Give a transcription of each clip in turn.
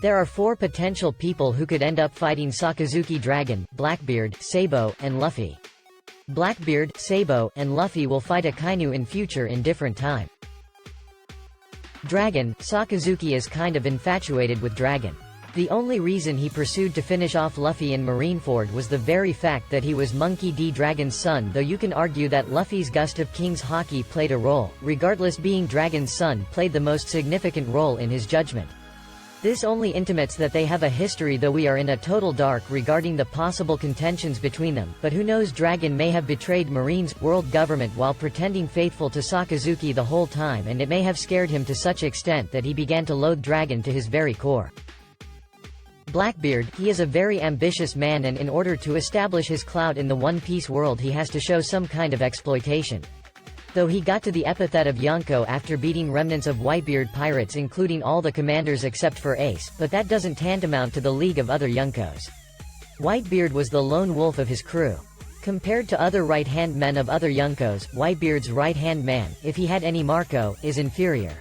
There are 4 potential people who could end up fighting Sakazuki Dragon, Blackbeard, Sabo, and Luffy. Blackbeard, Sabo, and Luffy will fight Akainu in future in different time. Dragon, Sakazuki is kind of infatuated with Dragon. The only reason he pursued to finish off Luffy in Marineford was the very fact that he was Monkey D. Dragon's son, though you can argue that Luffy's Gust of King's Haki played a role. Regardless, being Dragon's son played the most significant role in his judgment. This only intimates that they have a history, though we are in a total dark regarding the possible contentions between them, but who knows, Dragon may have betrayed Marine's world government while pretending faithful to Sakazuki the whole time, and it may have scared him to such extent that he began to loathe Dragon to his very core. Blackbeard, he is a very ambitious man, and in order to establish his clout in the One Piece world he has to show some kind of exploitation. Though he got to the epithet of Yonko after beating remnants of Whitebeard pirates, including all the commanders except for Ace, but that doesn't tantamount to the league of other Yonkos. Whitebeard was the lone wolf of his crew. Compared to other right-hand men of other Yonkos, Whitebeard's right-hand man, if he had any Marco, is inferior.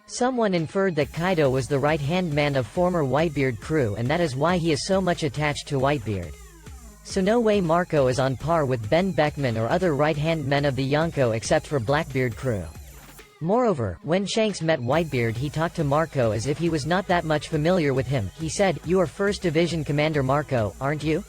Someone inferred that Kaido was the right-hand man of former Whitebeard crew, and that is why he is so much attached to Whitebeard. So no way Marco is on par with Ben Beckman or other right-hand men of the Yonko except for Blackbeard crew. Moreover, when Shanks met Whitebeard he talked to Marco as if he was not that much familiar with him. He said, "You are 1st Division Commander Marco, aren't you?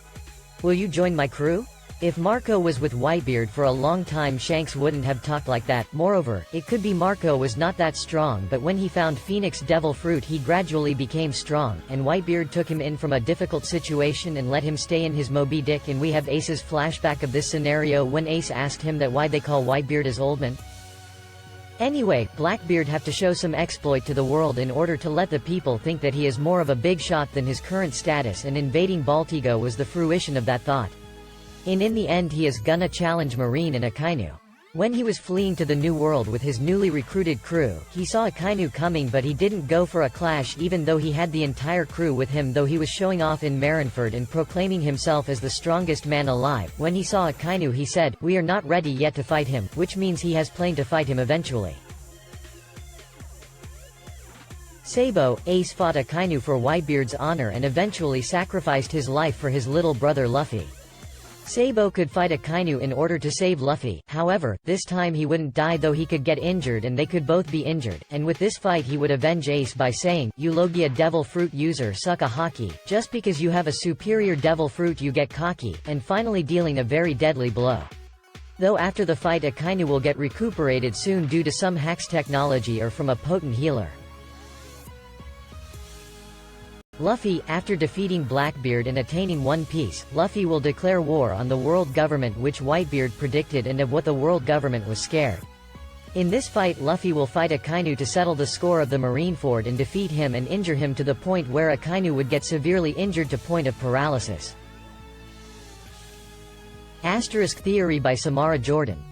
Will you join my crew?" If Marco was with Whitebeard for a long time, Shanks wouldn't have talked like that. Moreover, it could be Marco was not that strong, but when he found Phoenix Devil Fruit he gradually became strong, and Whitebeard took him in from a difficult situation and let him stay in his Moby Dick, and we have Ace's flashback of this scenario when Ace asked him that why they call Whitebeard as Old Man. Anyway, Blackbeard have to show some exploit to the world in order to let the people think that he is more of a big shot than his current status, and invading Baltigo was the fruition of that thought. In the end he is gonna challenge Marine and Akainu. When he was fleeing to the New World with his newly recruited crew, he saw Akainu coming, but he didn't go for a clash even though he had the entire crew with him, though he was showing off in Marineford and proclaiming himself as the strongest man alive. When he saw Akainu he said, "We are not ready yet to fight him," which means he has planned to fight him eventually. Sabo, Ace fought Akainu for Whitebeard's honor and eventually sacrificed his life for his little brother Luffy. Sabo could fight Akainu in order to save Luffy, however, this time he wouldn't die, though he could get injured and they could both be injured, and with this fight he would avenge Ace by saying, "You Logia Devil Fruit user suck a hockey, just because you have a superior Devil Fruit you get cocky," and finally dealing a very deadly blow. Though after the fight Akainu will get recuperated soon due to some hacks technology or from a potent healer. Luffy, after defeating Blackbeard and attaining One Piece, Luffy will declare war on the world government, which Whitebeard predicted and of what the world government was scared. In this fight Luffy will fight Akainu to settle the score of the Marineford and defeat him and injure him to the point where Akainu would get severely injured to point of paralysis. Asterisk theory by Samara Jordan.